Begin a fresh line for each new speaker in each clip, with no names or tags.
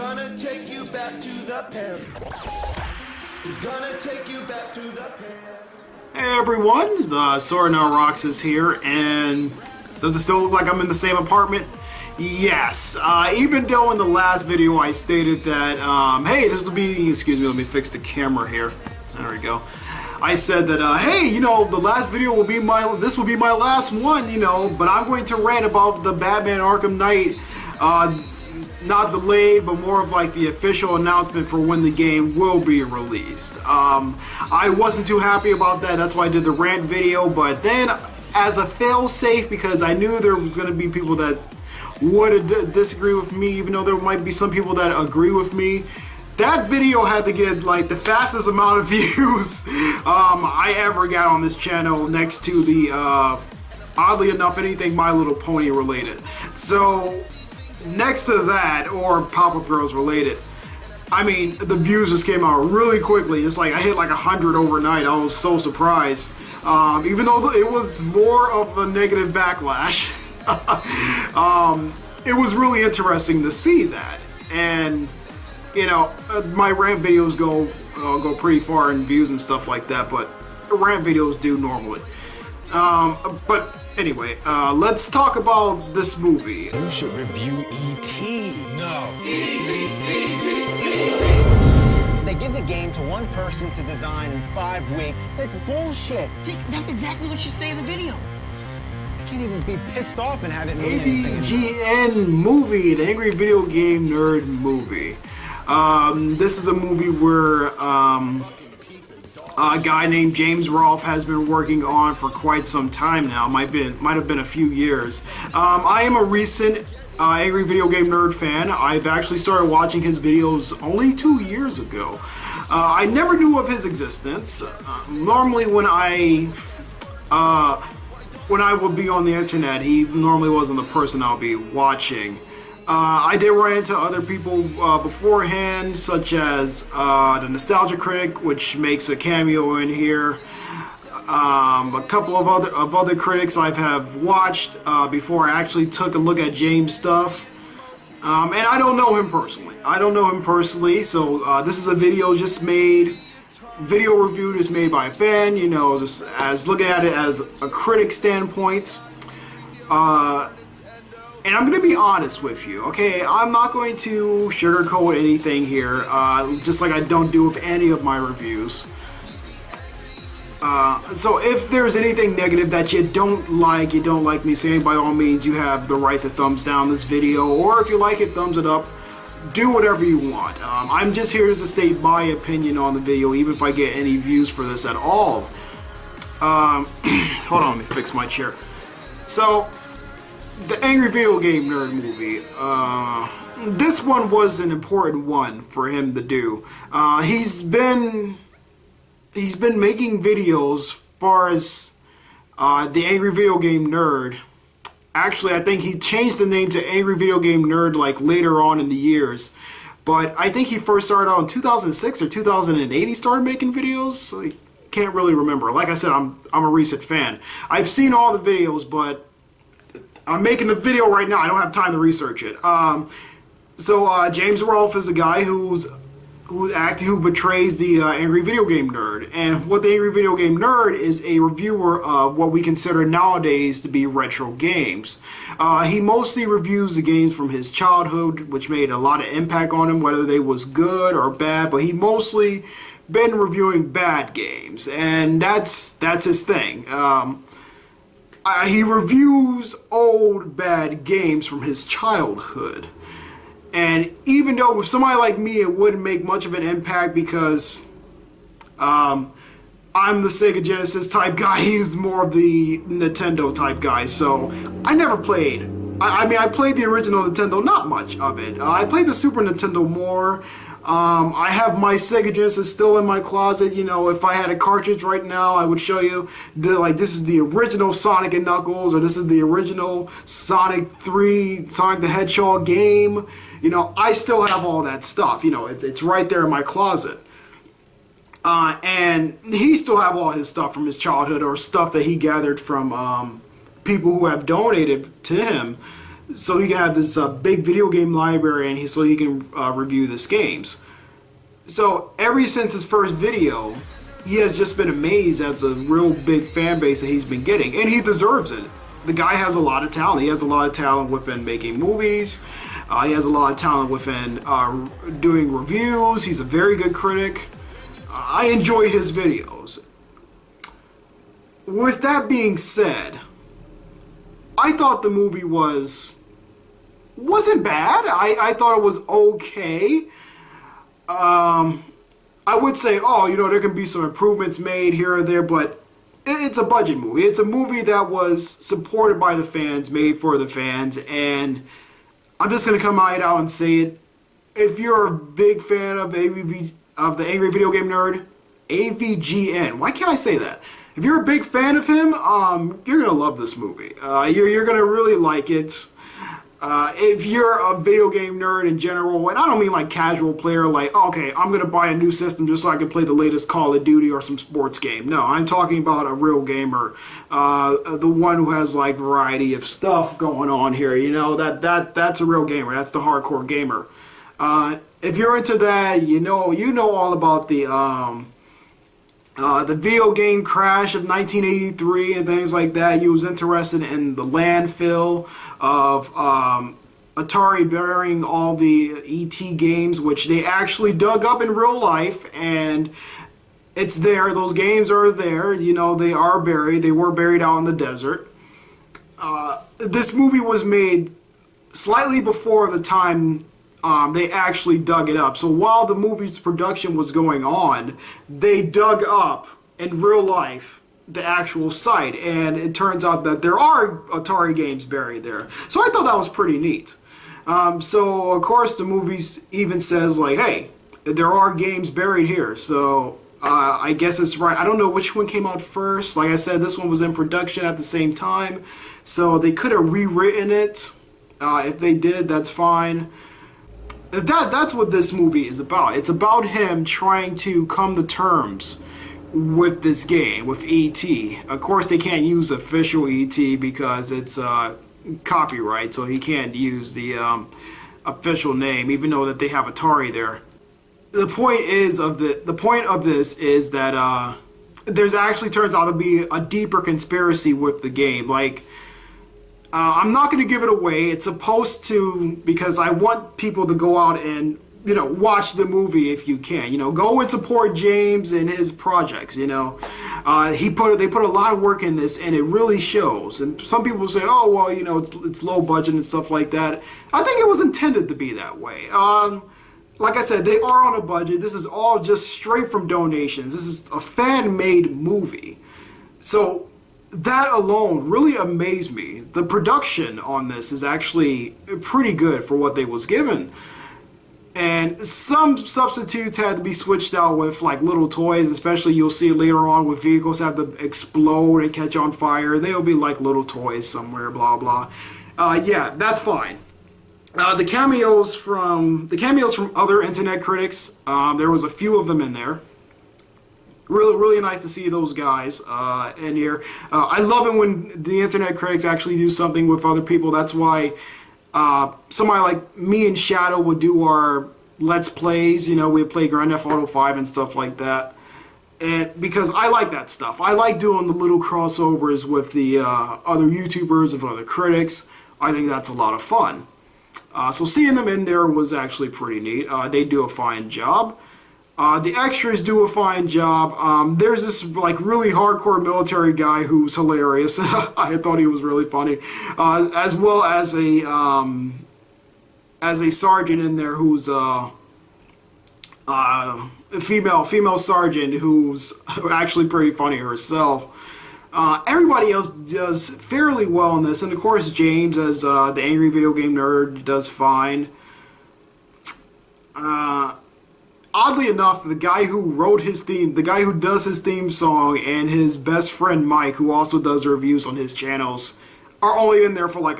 gonna take you back to the past. He's gonna take you back to the past.
Hey everyone, SoranotRoxas here, and does it still look like I'm in the same apartment? Yes, even though in the last video I stated that, hey, this will be, excuse me, let me fix the camera here. There we go. I said that, hey, you know, the last video will be this will be my last one, you know, but I'm going to rant about the Batman Arkham Knight, not delayed, but more of like the official announcement for when the game will be released. I wasn't too happy about that, that's why I did the rant video, but then as a fail-safe, because I knew there was going to be people that would disagree with me, even though there might be some people that agree with me, that video had to get like the fastest amount of views I ever got on this channel, next to the, oddly enough, anything My Little Pony related. So, next to that, or Pop-Up Girls related, I mean, the views just came out really quickly. It's like I hit like 100 overnight. I was so surprised. Even though it was more of a negative backlash, it was really interesting to see that. And you know, my rant videos go pretty far in views and stuff like that, but rant videos do normally. But anyway, let's talk about this movie.
You should review E.T. No. E.T. They give the game to one person to design in 5 weeks. That's bullshit.
See, that's exactly what you say in the video.
I can't even be pissed off and have it mean anything.
AVGN movie, the Angry Video Game Nerd movie. This is a movie where a guy named James Rolfe has been working on for quite some time now. Might have been a few years. I am a recent Angry Video Game Nerd fan. I've actually started watching his videos only 2 years ago. I never knew of his existence. Normally when I would be on the internet, he normally wasn't the person I'll be watching. I did run into other people beforehand, such as the Nostalgia Critic, which makes a cameo in here. A couple of other critics I have watched before I actually took a look at James' stuff. And I don't know him personally. So this is a video review just made by a fan, you know, just as looking at it as a critic standpoint. And I'm going to be honest with you, okay? I'm not going to sugarcoat anything here, just like I don't do with any of my reviews. So if there's anything negative that you don't like me saying, by all means, you have the right to thumbs down this video, or if you like it, thumbs it up. Do whatever you want. I'm just here to state my opinion on the video, even if I get any views for this at all. Hold on, let me fix my chair. So, the Angry Video Game Nerd movie, this one was an important one for him to do. He's been making videos as far as the Angry Video Game Nerd. Actually, I think he changed the name to Angry Video Game Nerd like later on in the years. But I think he first started out in 2006 or 2008 he started making videos. I can't really remember. Like I said, I'm a recent fan. I've seen all the videos, but I'm making the video right now. I don't have time to research it. James Rolfe is a guy who portrays the Angry Video Game Nerd. And what the Angry Video Game Nerd is a reviewer of what we consider nowadays to be retro games. He mostly reviews the games from his childhood, which made a lot of impact on him, whether they was good or bad, but he mostly been reviewing bad games, and that's his thing. He reviews old bad games from his childhood. And even though with somebody like me it wouldn't make much of an impact because I'm the Sega Genesis type guy, he's more of the Nintendo type guy, so I never played. I mean, I played the original Nintendo, not much of it. I played the Super Nintendo more. I have my Sega Genesis still in my closet. You know, if I had a cartridge right now, I would show you, this is the original Sonic and Knuckles, or this is the original Sonic 3, Sonic the Hedgehog game. You know, I still have all that stuff. You know, it's right there in my closet. And he still have all his stuff from his childhood, or stuff that he gathered from people who have donated to him so he can have this big video game library, and so he can review these games. So ever since his first video, he has just been amazed at the real big fan base that he's been getting, and he deserves it. The guy has a lot of talent. He has a lot of talent within making movies. He has a lot of talent within doing reviews. He's a very good critic. I enjoy his videos. With that being said, I thought the movie wasn't bad. I thought it was okay. I would say, oh, you know, there can be some improvements made here or there, but it's a budget movie. It's a movie that was supported by the fans, made for the fans, and I'm just going to come right out and say it. If you're a big fan of of the Angry Video Game Nerd, AVGN, why can't I say that? If you're a big fan of him, you're going to love this movie. You're going to really like it. If you're a video game nerd in general, and I don't mean like casual player, like, oh, okay, I'm going to buy a new system just so I can play the latest Call of Duty or some sports game. No, I'm talking about a real gamer, the one who has like variety of stuff going on here. You know, that's a real gamer. That's the hardcore gamer. If you're into that, you know all about the video game crash of 1983 and things like that. He was interested in the landfill of Atari burying all the ET games, which they actually dug up in real life, and it's there. Those games are there. You know, they are buried. They were buried out in the desert. This movie was made slightly before the time they actually dug it up. So while the movie's production was going on, they dug up in real life the actual site, and it turns out that there are Atari games buried there. So I thought that was pretty neat. So of course the movie even says like, hey, there are games buried here. So I guess it's right. I don't know which one came out first. Like I said, this one was in production at the same time, so they could have rewritten it. If they did, that's fine. That's what this movie is about. It's about him trying to come to terms with this game, with E.T. Of course, they can't use official E.T. because it's copyright, so he can't use the official name, even though that they have Atari there. The point of this is that there's actually turns out to be a deeper conspiracy with the game. Like, I'm not going to give it away. It's supposed to, because I want people to go out and, you know, watch the movie if you can. You know, go and support James and his projects. You know, they put a lot of work in this, and it really shows. And some people say, oh, well, you know, it's low budget and stuff like that. I think it was intended to be that way. Like I said, they are on a budget. This is all just straight from donations. This is a fan-made movie. So that alone really amazed me. The production on this is actually pretty good for what they was given. And some substitutes had to be switched out with like little toys, especially you'll see later on with vehicles have to explode and catch on fire. They'll be like little toys somewhere, blah blah. Yeah, that's fine. The cameos from other internet critics, there was a few of them in there. Really nice to see those guys in here. I love it when the internet critics actually do something with other people. That's why somebody like me and Shadow would do our Let's Plays. You know, we'd play Grand Theft Auto 5 and stuff like that. And because I like that stuff. I like doing the little crossovers with the other YouTubers and other critics. I think that's a lot of fun. So seeing them in there was actually pretty neat. They do a fine job. The extras do a fine job. There's this like really hardcore military guy who's hilarious. I thought he was really funny, as well as a sergeant in there who's a female sergeant who's actually pretty funny herself. Everybody else does fairly well in this, and of course James as the Angry Video Game Nerd does fine. Oddly enough, the guy who wrote his theme, the guy who does his theme song, and his best friend Mike, who also does reviews on his channels, are only in there for like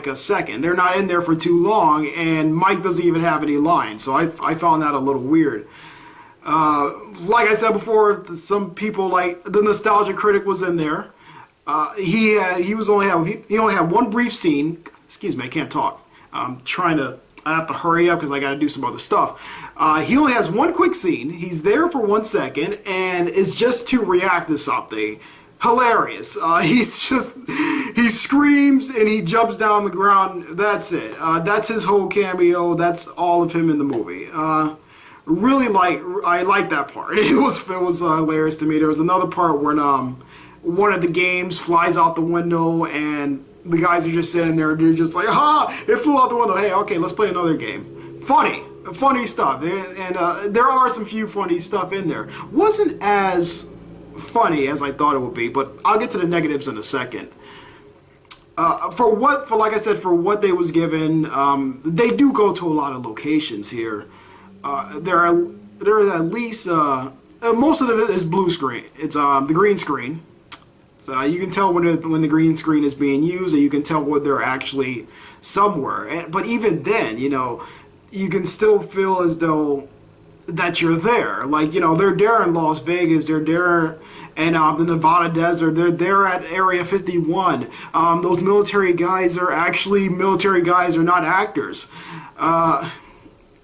a second. They're not in there for too long, and Mike doesn't even have any lines. So I found that a little weird. Like I said before, some people like the Nostalgia Critic was in there. He only had one brief scene. excuse me, I can't talk. I have to hurry up because I got to do some other stuff. He only has one quick scene. He's there for 1 second, and it's just to react to something. Hilarious. He screams and he jumps down the ground. That's it. That's his whole cameo. That's all of him in the movie. I like that part. It was hilarious to me. There was another part when one of the games flies out the window and the guys are just sitting there. They're just like, ha! It flew out the window. Hey, okay, let's play another game. Funny stuff. And there are some few funny stuff in there. Wasn't as funny as I thought it would be, but I'll get to the negatives in a second. Like I said, for what they was given, they do go to a lot of locations here. There are at least most of it is blue screen. It's the green screen. So you can tell when the green screen is being used, and you can tell when they're actually somewhere. But even then, you can still feel as though that you're there. Like, they're there in Las Vegas, they're there in the Nevada desert, they're there at Area 51. Those military guys are actually military guys, are not actors.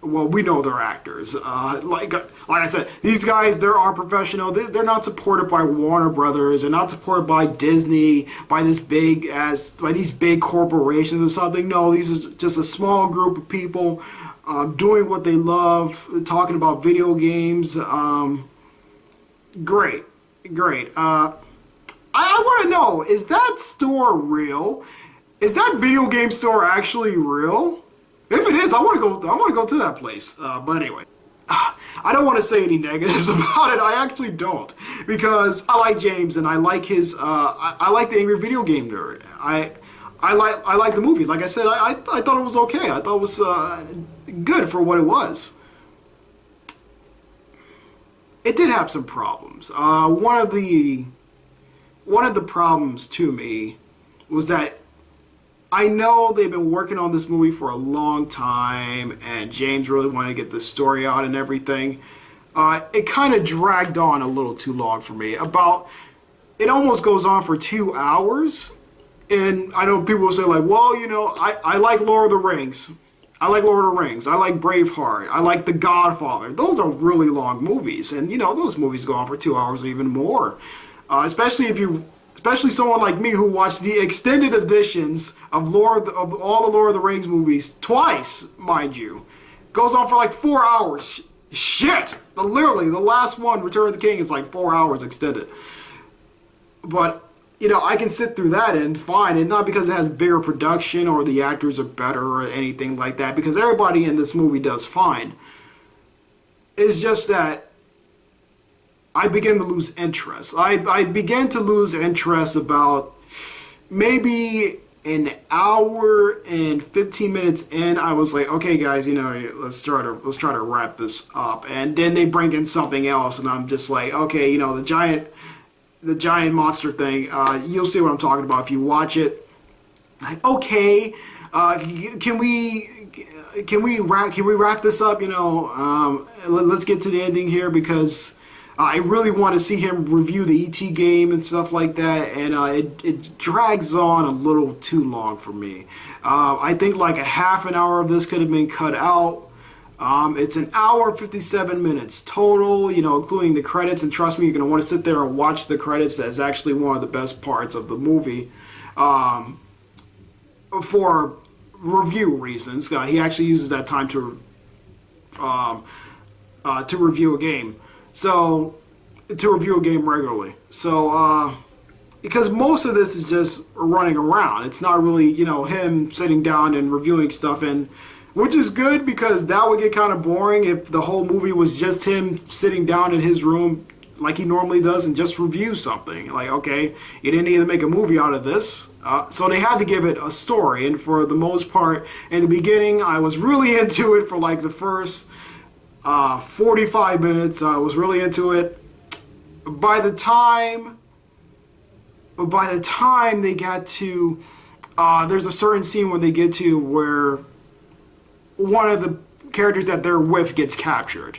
Well, we know they're actors. Like I said, these guys, they are professional. They're not supported by Warner Brothers. They're not supported by Disney, by these big corporations or something. No, these are just a small group of people doing what they love, talking about video games. Great. I want to know, is that store real? Is that video game store actually real? If it is, I want to go to that place. But anyway, I don't want to say any negatives about it. I actually don't, because I like James and I like his. I like the Angry Video Game Nerd. I like the movie. Like I said, I thought it was okay. I thought it was good for what it was. It did have some problems. One of the problems to me was that I know they've been working on this movie for a long time, and James really wanted to get the story out and everything. It kind of dragged on a little too long for me. It almost goes on for 2 hours, and I know people will say like, well, I like Lord of the Rings. I like Lord of the Rings. I like Braveheart. I like The Godfather. Those are really long movies, and those movies go on for 2 hours or even more. Especially someone like me who watched the extended editions of all the Lord of the Rings movies twice, mind you. Goes on for like 4 hours. Shit! Literally, the last one, Return of the King, is like 4 hours extended. But, I can sit through that and fine, and not because it has bigger production or the actors are better or anything like that, because everybody in this movie does fine. It's just that I began to lose interest. I began to lose interest about maybe an hour and 15 minutes in. I was like, okay, guys, let's try to wrap this up. And then they bring in something else, and I'm just like, okay, the giant monster thing. You'll see what I'm talking about if you watch it. Like, okay, can we wrap this up? Let's get to the ending here, because I really want to see him review the E.T. game and stuff like that, and it drags on a little too long for me. I think like a half an hour of this could have been cut out. It's an hour and 57 minutes total, including the credits, and trust me, you're going to want to sit there and watch the credits. That's actually one of the best parts of the movie. For review reasons, he actually uses that time to review a game. So, to review a game regularly. So, because most of this is just running around. It's not really, him sitting down and reviewing stuff, and which is good, because that would get kind of boring if the whole movie was just him sitting down in his room like he normally does and just review something. Like, okay, you didn't need to make a movie out of this. So they had to give it a story, and for the most part, in the beginning, I was really into it for like the first 45 minutes. I was really into it. By the time they got to, there's a certain scene where they get to where one of the characters that they're with gets captured.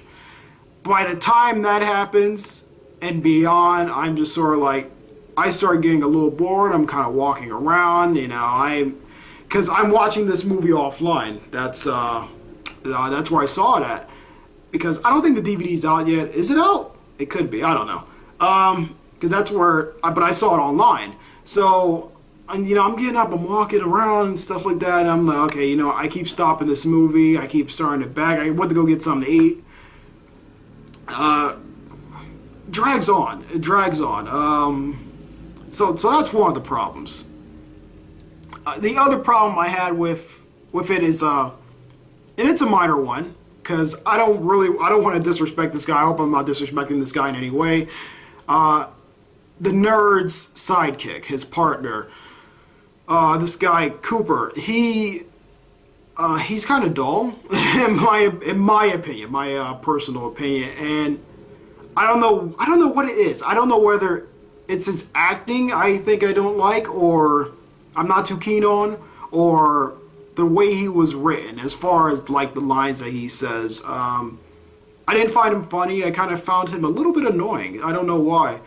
By the time that happens and beyond, I'm just sort of like, I start getting a little bored. I'm kind of walking around, because I'm watching this movie offline. That's where I saw it at. Because I don't think the DVD's out yet. Is it out? It could be. I don't know. Because that's where. But I saw it online. So, I'm getting up. I'm walking around and stuff like that. And I'm like, okay, I keep stopping this movie. I keep starting it back. I went to go get something to eat. Drags on. It drags on. So that's one of the problems. The other problem I had with it is, and it's a minor one, because I don't want to disrespect this guy. I hope I'm not disrespecting this guy in any way. The nerd's sidekick, his partner, this guy Cooper, he's kind of dull, in my opinion, my personal opinion, and I don't know what it is. I don't know whether it's his acting I think I don't like, or I'm not too keen on, or the way he was written, as far as like the lines that he says. I didn't find him funny. I kind of found him a little bit annoying. I don't know why.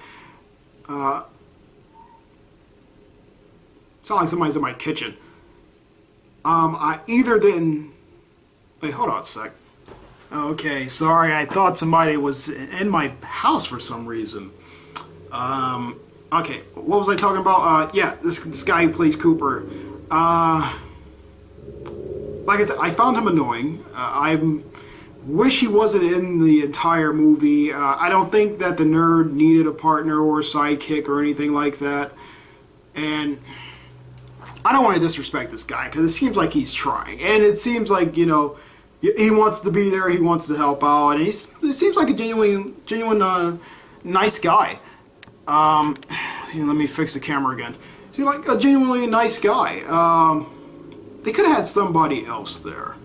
It's not like somebody's in my kitchen. I either didn't. Wait, hold on a sec. Okay, sorry. I thought somebody was in my house for some reason. Okay, what was I talking about? Yeah, this guy who plays Cooper. Like I said, I found him annoying. I wish he wasn't in the entire movie. I don't think that the nerd needed a partner or a sidekick or anything like that. And I don't want to disrespect this guy, because it seems like he's trying. And it seems like, he wants to be there, he wants to help out. And he seems like a genuine nice guy. See, let me fix the camera again. Seems like a genuinely nice guy. They could have had somebody else there.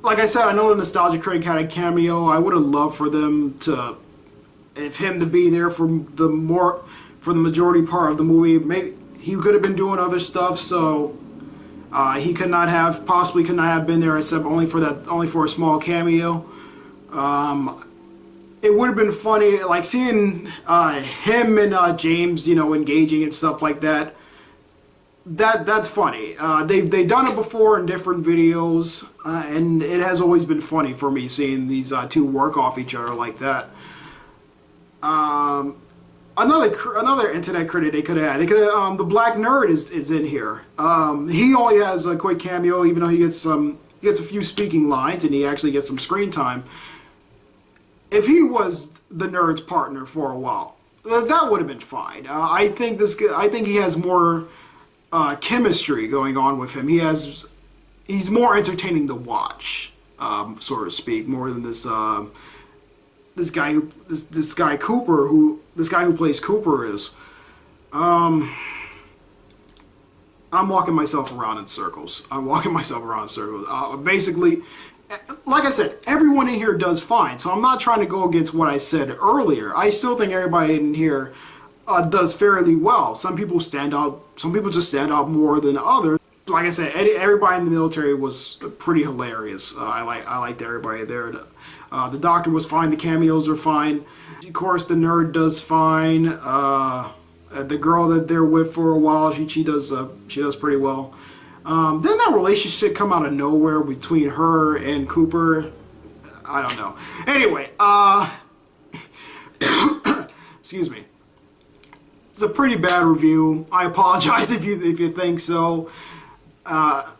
Like I said, I know the Nostalgia Critic had a cameo. I would have loved for him to be there for the majority part of the movie. Maybe he could have been doing other stuff, so he possibly could not have been there, except only for a small cameo. It would have been funny, like seeing him and James, engaging and stuff like that. That's funny. They've done it before in different videos, and it has always been funny for me seeing these two work off each other like that. Another internet critic they could have had. The Black Nerd is in here. He only has a quick cameo, even though he gets a few speaking lines and he actually gets some screen time. If he was the nerd's partner for a while, that would have been fine. I think he has more chemistry going on with him. He's more entertaining to watch, so to speak, more than this guy who plays Cooper is. I'm walking myself around in circles. Basically, like I said, everyone in here does fine, so I'm not trying to go against what I said earlier. I still think everybody in here does fairly well. Some people stand out. Some people just stand out more than others. Like I said, everybody in the military was pretty hilarious. I liked everybody there. The doctor was fine. The cameos are fine. Of course, the nerd does fine. The girl that they're with for a while, she does pretty well. Then that relationship come out of nowhere between her and Cooper. I don't know. Anyway, excuse me. It's a pretty bad review. I apologize if you think so.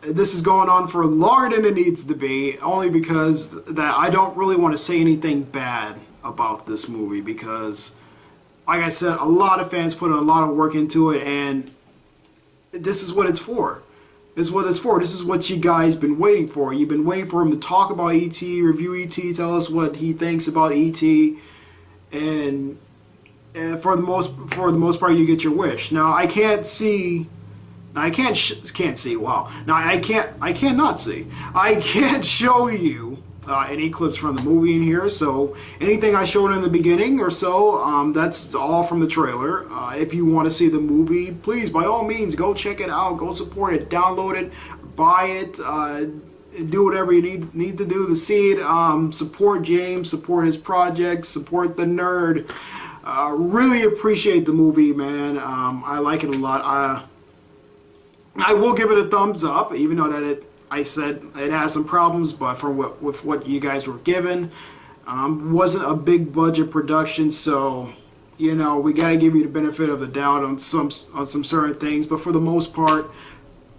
This is going on for longer than it needs to be, only because that I don't really want to say anything bad about this movie, because, like I said, a lot of fans put a lot of work into it, and this is what it's for. This is what it's for. This is what you guys been waiting for. You've been waiting for him to talk about E.T., review E.T., tell us what he thinks about E.T., and for the most part, you get your wish. Now, I can't see. I can't see. Wow. Now I cannot see. I can't show you any clips from the movie in here. So anything I showed in the beginning or so, that's all from the trailer. If you want to see the movie, please, by all means, go check it out. Go support it. Download it. Buy it. Do whatever you need to do to see it. Support James. Support his projects. Support the nerd. Really appreciate the movie, man. I like it a lot. I will give it a thumbs up, even though that I said it has some problems, but from with what you guys were given, wasn't a big budget production, so you know we got to give you the benefit of the doubt on some certain things. But for the most part,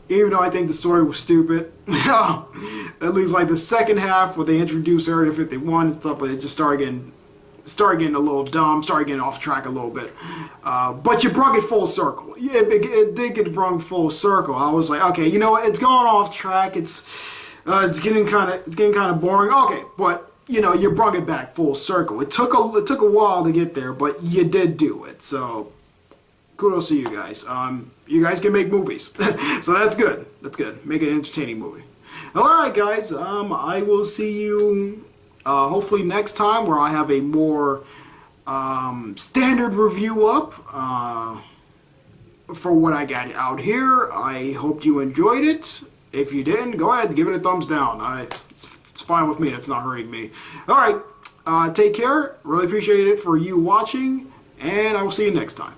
even though I think the story was stupid, at least like the second half where they introduced Area 51 and stuff, but it just started getting a little dumb, started getting off track a little bit. But you brought it full circle. Yeah, it did get brought full circle. I was like, okay, you know what? It's going off track. It's getting kind of boring. Okay, but you know, you brought it back full circle. It took a while to get there, but you did do it. So kudos to you guys. You guys can make movies, so that's good. That's good. Make an entertaining movie. All right, guys. I will see you. Hopefully next time, where I have a more standard review up for what I got out here. I hope you enjoyed it. If you didn't, go ahead and give it a thumbs down. It's fine with me. That's not hurting me. All right. Take care. Really appreciate it for you watching, and I will see you next time.